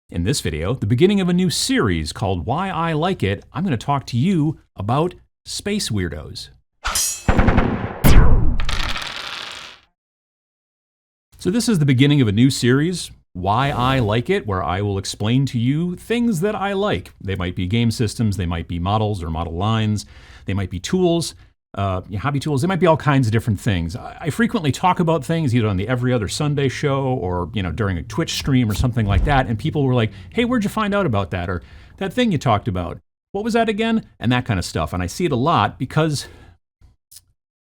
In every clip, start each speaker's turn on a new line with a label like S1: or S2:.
S1: In this video, the beginning of a new series called Why I Like It, I'm going to talk to you about space weirdos. So this is the beginning of a new series, Why I Like It, where I will explain to you things that I like. They might be game systems, they might be models or model lines, they might be tools, hobby tools, they might be all kinds of different things. I frequently talk about things either on the Every Other Sunday show or during a Twitch stream or something like that, and people were like, hey, where'd you find out about that? Or that thing you talked about, what was that again? And that kind of stuff. And I see it a lot because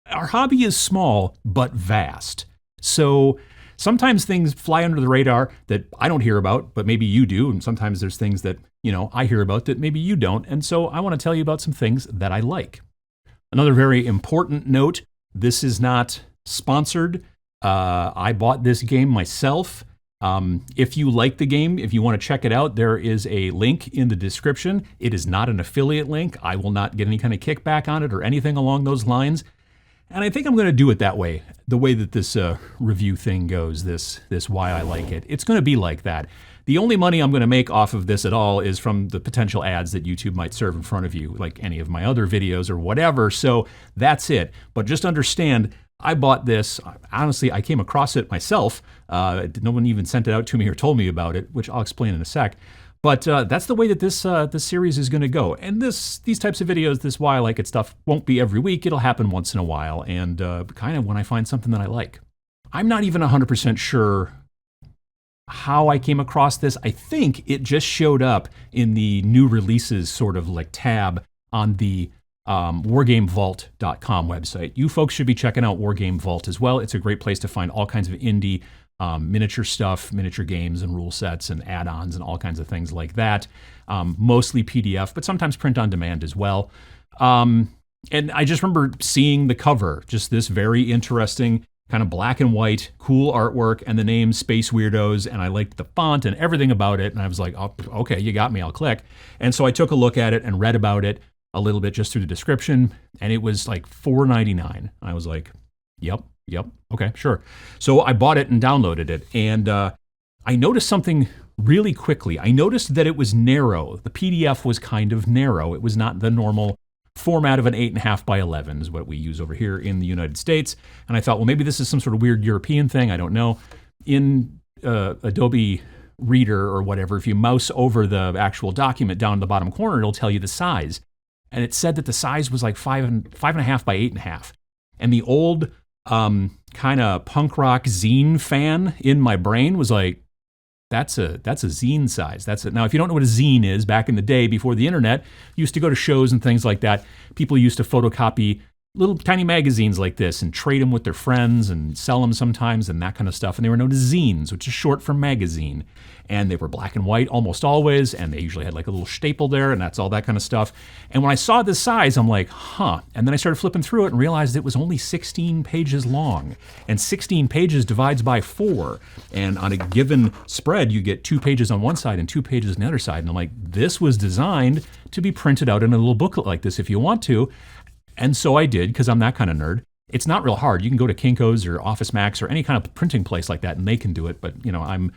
S1: our hobby is small but vast. So sometimes things fly under the radar that I don't hear about, but maybe you do. And sometimes there's things that, I hear about that maybe you don't. And so I want to tell you about some things that I like. Another very important note, this is not sponsored. I bought this game myself. If you like the game, if you want to check it out, there is a link in the description. It is not an affiliate link. I will not get any kind of kickback on it or anything along those lines. And I think I'm going to do it that way, the way that this review thing goes, this Why I Like It. It's going to be like that. The only money I'm going to make off of this at all is from the potential ads that YouTube might serve in front of you, like any of my other videos or whatever. So that's it. But just understand, I bought this. Honestly, I came across it myself. No one even sent it out to me or told me about it, which I'll explain in a sec. But that's the way that this series is going to go. And these types of videos, this Why I Like It stuff, won't be every week. It'll happen once in a while, and kind of when I find something that I like. I'm not even 100% sure how I came across this. I think it just showed up in the new releases sort of like tab on the wargamevault.com website. You folks should be checking out Wargame Vault as well. It's a great place to find all kinds of indie miniature stuff, miniature games and rule sets and add-ons and all kinds of things like that. Mostly PDF, but sometimes print on demand as well. And I just remember seeing the cover, just this very interesting kind of black and white, cool artwork, and the name Space Weirdos, and I liked the font and everything about it, and I was like, oh, okay, you got me, I'll click. And so I took a look at it and read about it a little bit just through the description, and it was like $4.99. I was like, yep, okay, sure. So I bought it and downloaded it, and I noticed something really quickly. I noticed that it was narrow. The PDF was kind of narrow. It was not the normal format of an 8.5 by 11 is what we use over here in the United States. And I thought, well, maybe this is some sort of weird European thing. I don't know. In Adobe Reader or whatever, if you mouse over the actual document down in the bottom corner, it'll tell you the size. And it said that the size was like 5.5 by 8.5. And the old kind of punk rock zine fan in my brain was like, that's a zine size. That's it. Now, if you don't know what a zine is, back in the day before the internet, you used to go to shows and things like that. People used to photocopy little tiny magazines like this and trade them with their friends and sell them sometimes and that kind of stuff. And they were known as zines, which is short for magazine. And they were black and white almost always. And they usually had like a little staple there and that's all that kind of stuff. And when I saw this size, I'm like, huh. And then I started flipping through it and realized it was only 16 pages long. And 16 pages divides by 4. And on a given spread, you get 2 pages on one side and 2 pages on the other side. And I'm like, this was designed to be printed out in a little booklet like this if you want to. And so I did, because I'm that kind of nerd. It's not real hard. You can go to Kinko's or Office Max or any kind of printing place like that, and they can do it. But, I'm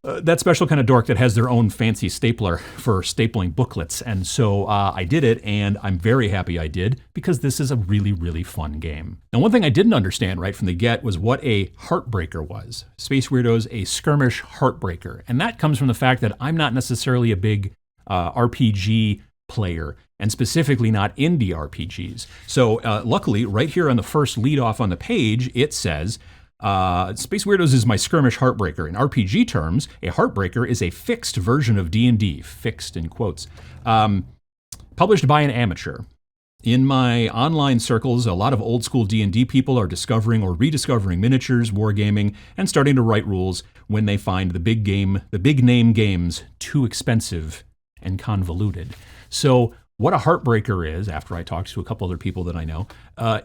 S1: that special kind of dork that has their own fancy stapler for stapling booklets. And so I did it, and I'm very happy I did, because this is a really, really fun game. Now, one thing I didn't understand right from the get was what a heartbreaker was. Space Weirdos, a skirmish heartbreaker. And that comes from the fact that I'm not necessarily a big RPG player, and specifically not indie RPGs. So luckily, right here on the first lead off on the page, it says, Space Weirdos is my skirmish heartbreaker. In RPG terms, a heartbreaker is a fixed version of D&D, fixed in quotes, published by an amateur. In my online circles, a lot of old school D&D people are discovering or rediscovering miniatures, wargaming, and starting to write rules when they find the big name games too expensive and convoluted. So what a heartbreaker is, after I talked to a couple other people that I know,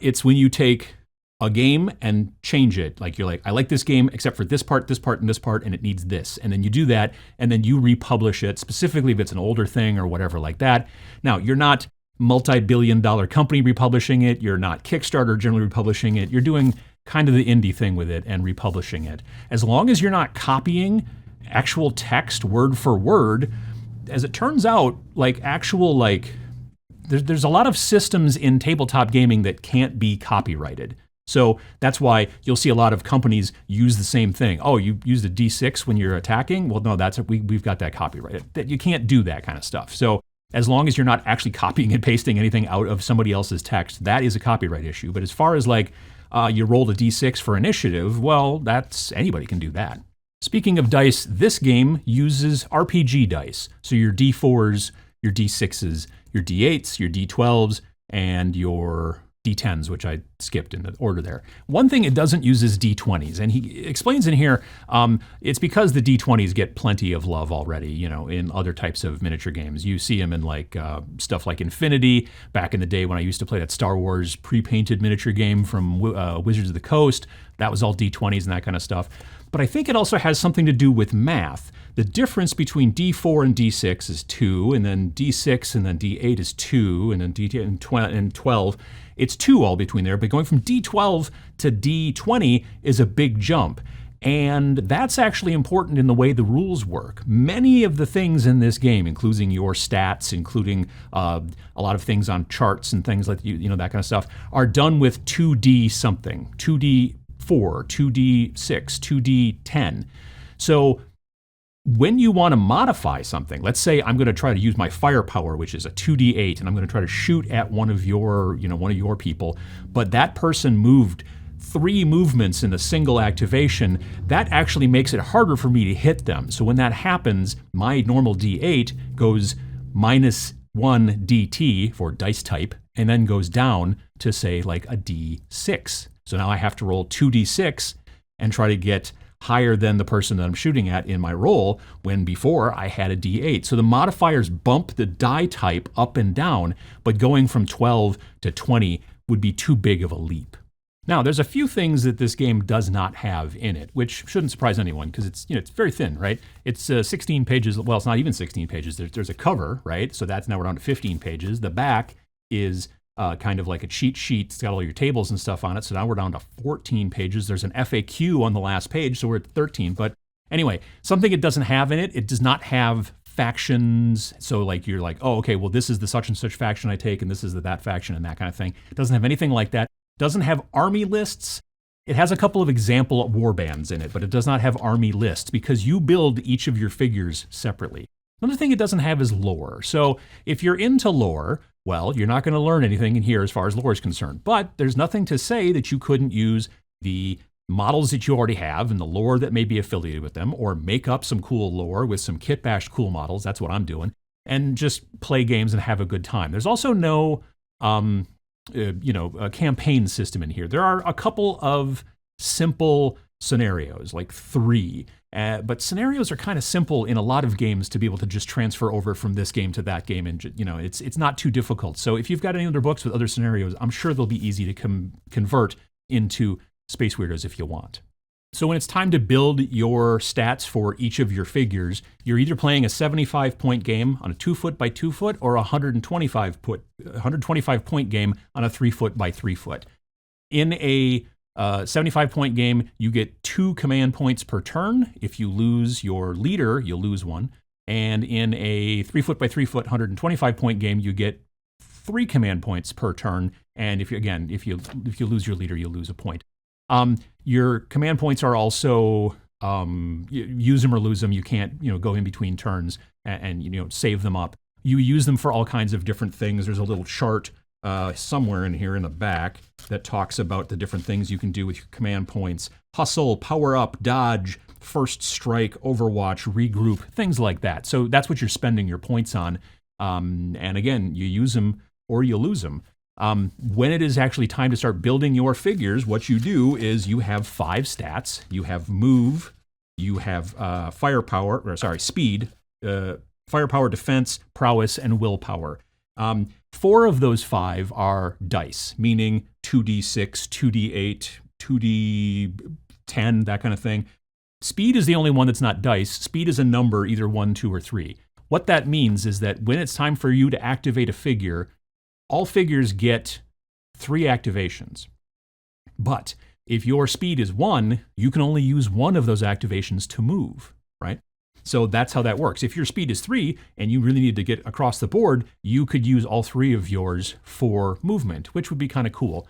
S1: it's when you take a game and change it. Like you're like, I like this game except for this part, and this part, and it needs this. And then you do that, and then you republish it, specifically if it's an older thing or whatever like that. Now, you're not multi-billion-dollar company republishing it. You're not Kickstarter generally republishing it. You're doing kind of the indie thing with it and republishing it. As long as you're not copying actual text word for word. As it turns out, like actual like there's a lot of systems in tabletop gaming that can't be copyrighted. So that's why you'll see a lot of companies use the same thing. Oh, you used a D6 when you're attacking? Well, no, we've got that copyrighted. You can't do that kind of stuff. So as long as you're not actually copying and pasting anything out of somebody else's text, that is a copyright issue. But as far as like you rolled a D6 for initiative, well, that's anybody can do that. Speaking of dice, this game uses RPG dice. So your D4s, your D6s, your D8s, your D12s, and your D10s, which I skipped in the order there. One thing it doesn't use is D20s, and he explains in here it's because the D20s get plenty of love already, in other types of miniature games. You see them in like stuff like Infinity, back in the day when I used to play that Star Wars pre-painted miniature game from Wizards of the Coast. That was all D20s and that kind of stuff. But I think it also has something to do with math. The difference between D4 and D6 is 2, and then D6 and then D8 is 2, and then D10 and 12. It's 2 all between there, but going from D12 to D20 is a big jump. And that's actually important in the way the rules work. Many of the things in this game, including your stats, including a lot of things on charts and things like that kind of stuff, are done with 2D something, 2D4, 2D6, 2D10. So when you want to modify something, let's say I'm going to try to use my firepower, which is a 2D8, and I'm going to try to shoot at one of your people, but that person moved 3 movements in a single activation, that actually makes it harder for me to hit them. So when that happens, my normal D8 goes -1 DT for dice type, and then goes down to say like a D6. So now I have to roll 2D6 and try to get higher than the person that I'm shooting at in my roll, when before I had a D8. So the modifiers bump the die type up and down, but going from 12 to 20 would be too big of a leap. Now, there's a few things that this game does not have in it, which shouldn't surprise anyone because it's very thin, right? It's 16 pages. Well, it's not even 16 pages. There's a cover, right? So that's now we're down to 15 pages. The back is kind of like a cheat sheet. It's got all your tables and stuff on it. So now we're down to 14 pages. There's an FAQ on the last page, so we're at 13. But anyway, something it doesn't have in it, it does not have factions. So like you're like, oh, okay, well, this is the such and such faction I take, and this is that faction and that kind of thing. It doesn't have anything like that. Doesn't have army lists. It has a couple of example war bands in it, but it does not have army lists because you build each of your figures separately. Another thing it doesn't have is lore. So if you're into lore, well, you're not going to learn anything in here as far as lore is concerned. But there's nothing to say that you couldn't use the models that you already have and the lore that may be affiliated with them, or make up some cool lore with some kit-bashed cool models. That's what I'm doing. And just play games and have a good time. There's also no a campaign system in here. There are a couple of simple scenarios, like 3. But scenarios are kind of simple in a lot of games to be able to just transfer over from this game to that game, and it's not too difficult. So if you've got any other books with other scenarios, I'm sure they'll be easy to convert into Space Weirdos if you want. So when it's time to build your stats for each of your figures, you're either playing a 75-point game on a 2-foot by 2-foot or a 125-point game on a 3-foot by 3-foot. In a 75-point game, you get 2 command points per turn. If you lose your leader, you'll lose 1. And in a 3-foot by 3-foot 125-point game, you get 3 command points per turn. And if you lose your leader, you'll lose a point. Your command points are also use them or lose them. You can't go in between turns and save them up. You use them for all kinds of different things. There's a little chart somewhere in here in the back that talks about the different things you can do with your command points. Hustle, power up, dodge, first strike, overwatch, regroup, things like that. So that's what you're spending your points on. And again, you use them or you lose them. When it is actually time to start building your figures, what you do is you have 5 stats. You have move, you have speed, firepower, defense, prowess, and willpower. 4 of those 5 are dice, meaning 2d6, 2d8, 2d10, that kind of thing. Speed is the only one that's not dice. Speed is a number, either 1, 2, or 3. What that means is that when it's time for you to activate a figure, all figures get 3 activations. But if your speed is 1, you can only use one of those activations to move, right? So that's how that works. If your speed is 3 and you really need to get across the board, you could use all 3 of yours for movement, which would be kind of cool.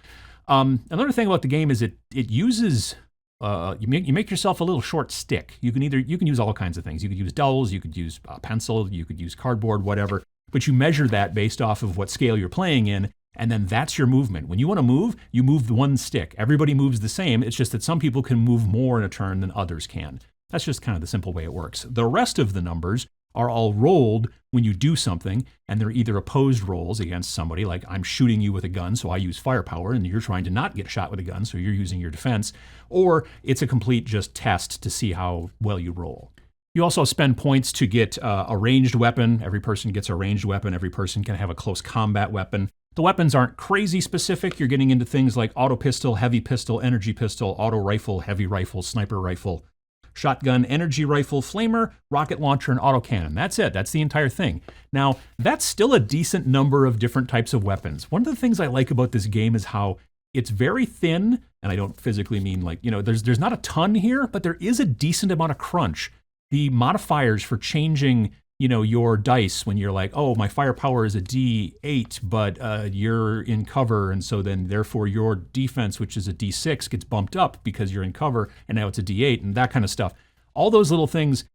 S1: Another thing about the game is it uses you make yourself a little short stick. You can use all kinds of things. You could use dowels, you could use a pencil, you could use cardboard, whatever. But you measure that based off of what scale you're playing in, and then that's your movement. When you want to move, you move one stick. Everybody moves the same. It's just that some people can move more in a turn than others can. That's just kind of the simple way it works. The rest of the numbers are all rolled when you do something, and they're either opposed rolls against somebody, like I'm shooting you with a gun, so I use firepower, and you're trying to not get shot with a gun, so you're using your defense, or it's a complete just test to see how well you roll. You also spend points to get a ranged weapon. Every person gets a ranged weapon. Every person can have a close combat weapon. The weapons aren't crazy specific. You're getting into things like auto pistol, heavy pistol, energy pistol, auto rifle, heavy rifle, sniper rifle, shotgun, energy rifle, flamer, rocket launcher, and autocannon. That's it. That's the entire thing. Now, that's still a decent number of different types of weapons. One of the things I like about this game is how it's very thin, and I don't physically mean like, there's not a ton here, but there is a decent amount of crunch. The modifiers for changing, your dice when you're like, oh, my firepower is a D8, but you're in cover, and so then therefore your defense, which is a D6, gets bumped up because you're in cover, and now it's a D8, and that kind of stuff. All those little things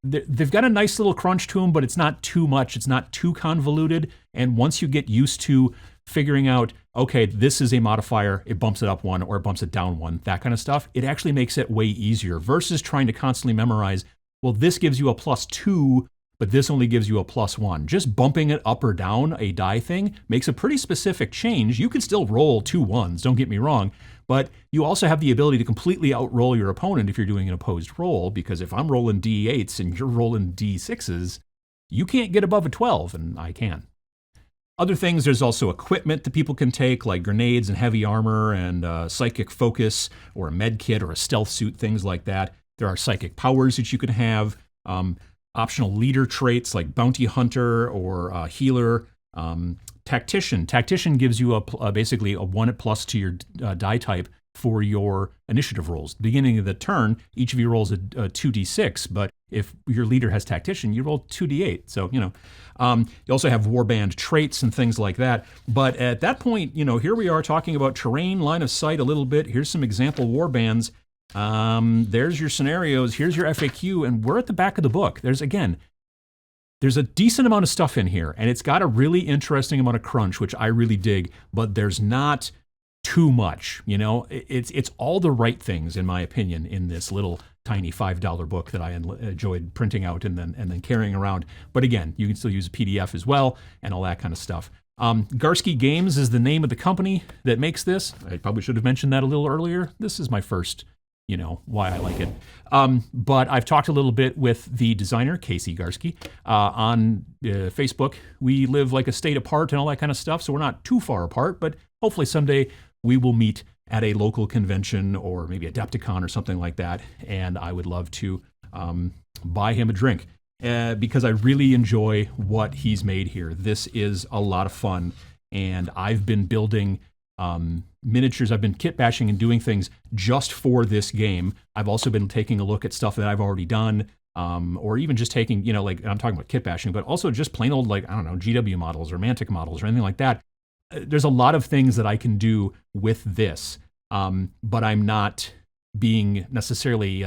S1: they've got a nice little crunch to them, but it's not too much. It's not too convoluted, and once you get used to figuring out, okay, this is a modifier, it bumps it up 1 or it bumps it down 1, that kind of stuff, it actually makes it way easier versus trying to constantly memorize, well, this gives you a +2, but this only gives you a +1. Just bumping it up or down a die thing makes a pretty specific change. You can still roll 2 1s, don't get me wrong, but you also have the ability to completely outroll your opponent if you're doing an opposed roll, because if I'm rolling D8s and you're rolling D6s, you can't get above a 12, and I can. Other things, there's also equipment that people can take, like grenades and heavy armor and psychic focus or a med kit or a stealth suit, things like that. There are psychic powers that you can have, optional leader traits like bounty hunter or healer, tactician. Tactician gives you basically a 1+ to your die type for your initiative rolls. Beginning of the turn, each of you rolls a 2d6, but if your leader has tactician, you roll 2d8. So, you also have warband traits and things like that. But at that point, here we are talking about terrain, line of sight a little bit. Here's some example warbands. There's your scenarios. Here's your FAQ, and we're at the back of the book. There's a decent amount of stuff in here, and it's got a really interesting amount of crunch, which I really dig, but there's not too much. It's all the right things, in my opinion, in this little tiny $5 book that I enjoyed printing out and then carrying around. But again, you can still use a PDF as well and all that kind of stuff. Garske Games is the name of the company that makes this. I probably should have mentioned that a little earlier. This is my first, why I like it. But I've talked a little bit with the designer, Casey Garske, on Facebook. We live like a state apart and all that kind of stuff, so we're not too far apart, but hopefully someday we will meet at a local convention or maybe Adepticon or something like that, and I would love to buy him a drink because I really enjoy what he's made here. This is a lot of fun, and I've been building miniatures. I've been kit bashing and doing things just for this game. I've also been taking a look at stuff that I've already done, or even just taking, like I'm talking about kit bashing, but also just plain old, like, I don't know, GW models or Mantic models or anything like that. There's a lot of things that I can do with this, but I'm not being necessarily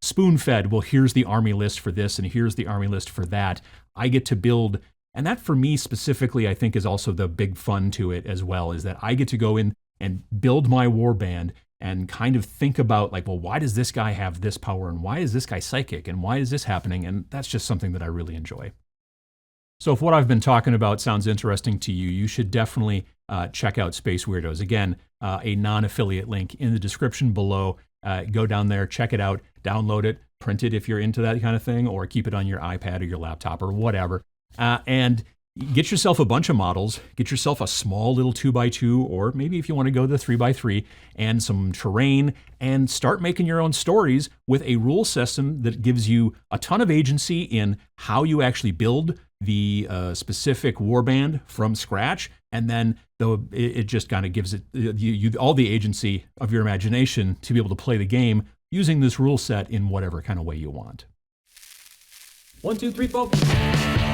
S1: spoon-fed, well, here's the army list for this and here's the army list for that. I get to build, and that for me specifically, I think is also the big fun to it as well, is that I get to go in and build my warband and kind of think about, like, well, why does this guy have this power and why is this guy psychic and why is this happening? And that's just something that I really enjoy. So if what I've been talking about sounds interesting to you, you should definitely check out Space Weirdos. Again, a non-affiliate link in the description below. Go down there, check it out, download it, print it if you're into that kind of thing, or keep it on your iPad or your laptop or whatever. And get yourself a bunch of models, get yourself a small little 2x2, or maybe if you want to go the 3x3, and some terrain, and start making your own stories with a rule system that gives you a ton of agency in how you actually build the specific warband from scratch, and then it just kind of gives it you all the agency of your imagination to be able to play the game using this rule set in whatever kind of way you want.
S2: 1, 2, 3, focus.